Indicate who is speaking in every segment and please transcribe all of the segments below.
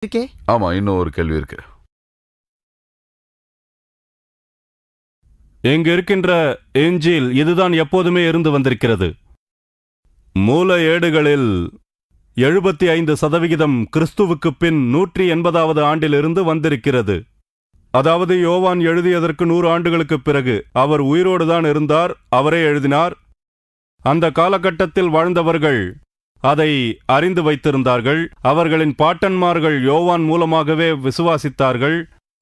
Speaker 1: இருக்கே.
Speaker 2: ஆமா, இன்னும் ஒரு கேள்வி இருக்கு.
Speaker 3: இங்கு இருக்கின்ற இஞ்சில் இதுதான் எப்போதுமே இருந்து வந்திருக்கிறது. மூல ஏடுகளில் 75% கிறிஸ்துவுக்கு பின் 180வது ஆண்டிலிருந்து வந்திருக்கிறது. அதாவது யோவான் எழுதியதற்கு 100 ஆண்டுகளுக்குப் பிறகு. அவர் உயிரோடுதான் இருந்தார், அவரே எழுதினார். அந்த காலகட்டத்தில் வாழ்ந்தவர்கள் அதை அறிந்து வைத்திருந்தார்கள். அவர்களின் பாட்டன்மார்கள் யோவான் மூலமாகவே விசுவாசித்தார்கள்.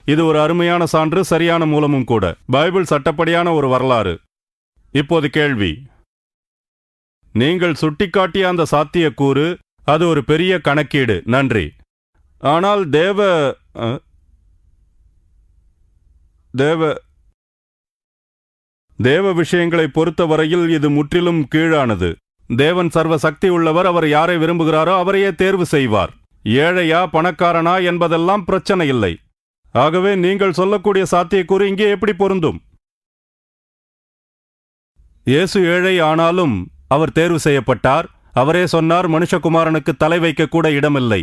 Speaker 3: இது ஒரு அருமையான சான்று, சரியான மூலமும் கூட. பைபிள் சட்டப்படியான ஒரு வரலாறு. இப்போது கேள்வி. நீங்கள் சுட்டிக்காட்டிய அந்த சாத்தியக்கூறு, அது ஒரு பெரிய கணக்கீடு, நன்றி. ஆனால் தேவ விஷயங்களை பொறுத்தவரையில் இது முற்றிலும் கீழானது. தேவன் சர்வ சக்தி உள்ளவர். அவர் யாரை விரும்புகிறாரோ அவரையே தேர்வு செய்வார். ஏழையா பணக்காரனா என்பதெல்லாம் பிரச்சனை இல்லை. ஆகவே நீங்கள் சொல்லக்கூடிய சாத்தியக்கூறு இங்கே எப்படி பொருந்தும்? இயேசு ஏழை, ஆனாலும் அவர் தேர்வு செய்யப்பட்டார். அவரே சொன்னார், மனுஷகுமாரனுக்கு தலை வைக்க கூட இடமில்லை.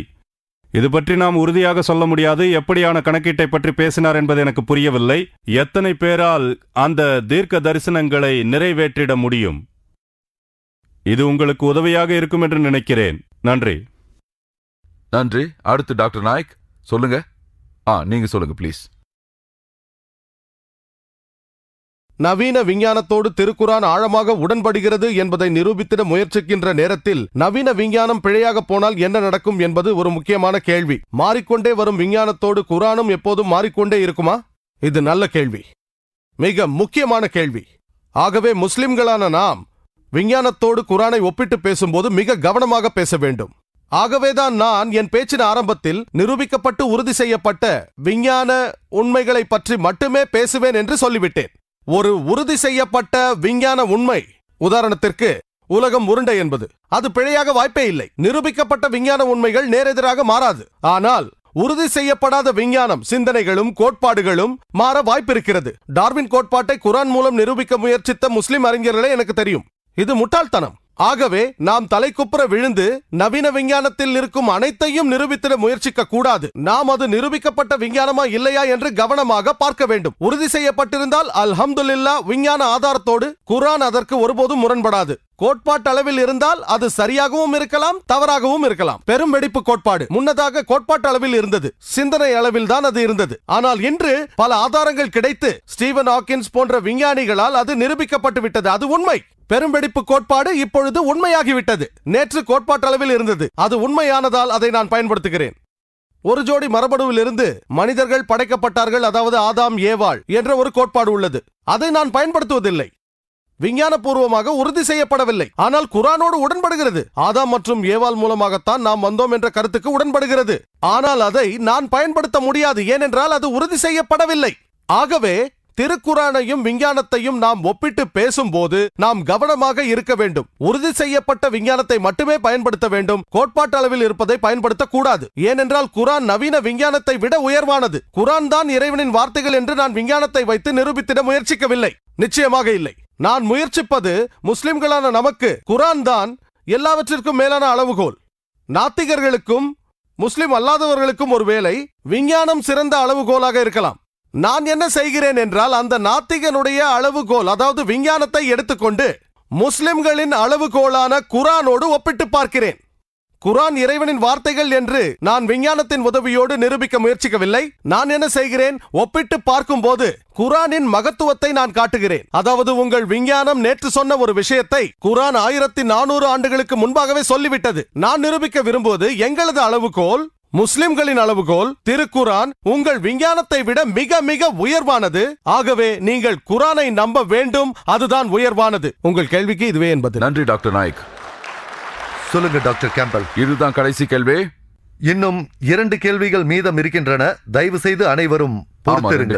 Speaker 3: இது பற்றி நாம் உறுதியாக சொல்ல முடியாது. எப்படியான கணக்கீட்டை பற்றி பேசினார் என்பது எனக்கு புரியவில்லை. எத்தனை பேரால் அந்த தீர்க்க தரிசனங்களை நிறைவேற்றிட முடியும்? இது உங்களுக்கு உதவியாக இருக்கும் என்று நினைக்கிறேன். நன்றி.
Speaker 2: நன்றி. அடுத்து டாக்டர் நாயக், சொல்லுங்க. நீங்க சொல்லுங்க ப்ளீஸ்.
Speaker 4: நவீன விஞ்ஞானத்தோடு திருக்குரான் ஆழமாக உடன்படுகிறது என்பதை நிரூபித்திட முயற்சிக்கின்ற நேரத்தில் நவீன விஞ்ஞானம் பிழையாக போனால் என்ன நடக்கும் என்பது ஒரு முக்கியமான கேள்வி. மாறிக்கொண்டே வரும் விஞ்ஞானத்தோடு குரானும் எப்போதும் மாறிக்கொண்டே இருக்குமா? இது நல்ல கேள்வி, மிக முக்கியமான கேள்வி. ஆகவே முஸ்லிம்களான நாம் விஞ்ஞானத்தோடு குரானை ஒப்பிட்டு பேசும்போது மிக கவனமாக பேச வேண்டும். ஆகவேதான் நான் என் பேச்சின் ஆரம்பத்தில் நிரூபிக்கப்பட்டு உறுதி செய்யப்பட்ட விஞ்ஞான உண்மைகளை பற்றி மட்டுமே பேசுவேன் என்று சொல்லிவிட்டேன். ஒரு உறுதி செய்யப்பட்ட விஞ்ஞான உண்மை, உதாரணத்திற்கு உலகம் உருண்டை என்பது, அது பிழையாக வாய்ப்பே இல்லை. நிரூபிக்கப்பட்ட விஞ்ஞான உண்மைகள் நேரெதிராக மாறாது. ஆனால் உறுதி செய்யப்படாத விஞ்ஞானம், சிந்தனைகளும் கோட்பாடுகளும் மாற வாய்ப்பிருக்கிறது. டார்வின் கோட்பாட்டை குரான் மூலம் நிரூபிக்க முயற்சித்த முஸ்லிம் அறிஞர்களே எனக்கு தெரியும். இது முட்டாள்தனம். ஆகவே நாம் தலைக்குப்புற விழுந்து நவீன விஞ்ஞானத்தில் இருக்கும் அனைத்தையும் நிரூபித்திட முயற்சிக்க கூடாது. நாம் அது நிரூபிக்கப்பட்ட விஞ்ஞானமா இல்லையா என்று கவனமாக பார்க்க வேண்டும். உறுதி செய்யப்பட்டிருந்தால் அல்ஹம்துலில்லாஹ், விஞ்ஞான ஆதாரத்தோடு குர்ஆன் அதற்கு ஒருபோதும் முரண்படாது. கோட்பாட்டு அளவில் இருந்தால் அது சரியாகவும் இருக்கலாம், தவறாகவும் இருக்கலாம். பெரும் வெடிப்பு கோட்பாடு முன்னதாக கோட்பாட்டு அளவில் இருந்தது, சிந்தனை அளவில் தான் அது இருந்தது. ஆனால் இன்று பல ஆதாரங்கள் கிடைத்து ஸ்டீவன் ஹாக்கின்ஸ் போன்ற விஞ்ஞானிகளால் அது நிரூபிக்கப்பட்டு விட்டது. அது உண்மை. பெரும் வெடிப்பு கோட்பாடு இப்பொழுது உண்மையாகிவிட்டது. நேற்று கோட்பாட்டு அளவில் இருந்தது, அது உண்மையானதால் அதை நான் பயன்படுத்துகிறேன். ஒரு ஜோடி மரபணுவில் இருந்து மனிதர்கள் படைக்கப்பட்டார்கள், அதாவது ஆதாம் ஏவாள் என்ற ஒரு கோட்பாடு உள்ளது. அதை நான் பயன்படுத்துவதில்லை. விஞ்ஞானபூர்வமாக உறுதி செய்யப்படவில்லை, ஆனால் குரானோடு உடன்படுகிறது. ஆதாம் மற்றும் ஏவாள் மூலமாகத்தான் நாம் வந்தோம் என்ற கருத்துக்கு உடன்படுகிறது. ஆனால் அதை நான் பயன்படுத்த முடியாது, ஏனென்றால் அது உறுதி செய்யப்படவில்லை. ஆகவே திருக்குரானையும் விஞ்ஞானத்தையும் நாம் ஒப்பிட்டு பேசும்போது நாம் கவனமாக இருக்க வேண்டும். உறுதி செய்யப்பட்ட விஞ்ஞானத்தை மட்டுமே பயன்படுத்த வேண்டும். கோட்பாட்டு அளவில் இருப்பதை பயன்படுத்தக்கூடாது. ஏனென்றால் குரான் நவீன விஞ்ஞானத்தை விட உயர்வானது. குரான் தான் இறைவனின் வார்த்தைகள் என்று நான் விஞ்ஞானத்தை வைத்து நிரூபித்திட முயற்சிக்கவில்லை, நிச்சயமாக இல்லை. நான் முயற்சிப்பது முஸ்லிம்களான நமக்கு குரான் தான் எல்லாவற்றிற்கும் மேலான அளவுகோல். நாத்திகர்களுக்கும் முஸ்லிம் அல்லாதவர்களுக்கும் ஒருவேளை விஞ்ஞானம் சிறந்த அளவுகோலாக இருக்கலாம். நான் என்ன செய்கிறேன் என்றால், அந்த நாத்திகனுடைய அளவுகோல், அதாவது விஞ்ஞானத்தை எடுத்துக்கொண்டு முஸ்லிம்களின் அளவுகோலான குரானோடு ஒப்பிட்டு பார்க்கிறேன். குரான் இறைவனின் வார்த்தைகள் என்று நான் விஞ்ஞானத்தின் உதவியோடு நிரூபிக்க முயற்சிக்கவில்லை. நான் என்ன செய்கிறேன், ஒப்பிட்டு பார்க்கும் போது குரானின் மகத்துவத்தை நான் காட்டுகிறேன். அதாவது உங்கள் விஞ்ஞானம் நேற்று சொன்ன ஒரு விஷயத்தை குரான் 1400 ஆண்டுகளுக்கு முன்பாகவே சொல்லிவிட்டது. நான் நிரூபிக்க விரும்புவது எங்களது அளவுகோல், முஸ்லிம்களின் அளவுகோல் திருக்குரான் உங்கள் விஞ்ஞானத்தை விட மிக மிக உயர்வானது. ஆகவே நீங்கள் குரானை நம்ப வேண்டும், அதுதான் உயர்வானது. உங்கள் கேள்விக்கு இதுவே என்பது.
Speaker 2: நன்றி டாக்டர் நாயக்.
Speaker 5: சொல்லுங்க டாக்டர் கேம்பல்.
Speaker 2: இதுதான் கடைசி கேள்வி.
Speaker 5: இன்னும் 2 கேள்விகள் மீதம் இருக்கின்றன. தயவு செய்து அனைவரும் பொறுத்திருங்கள்.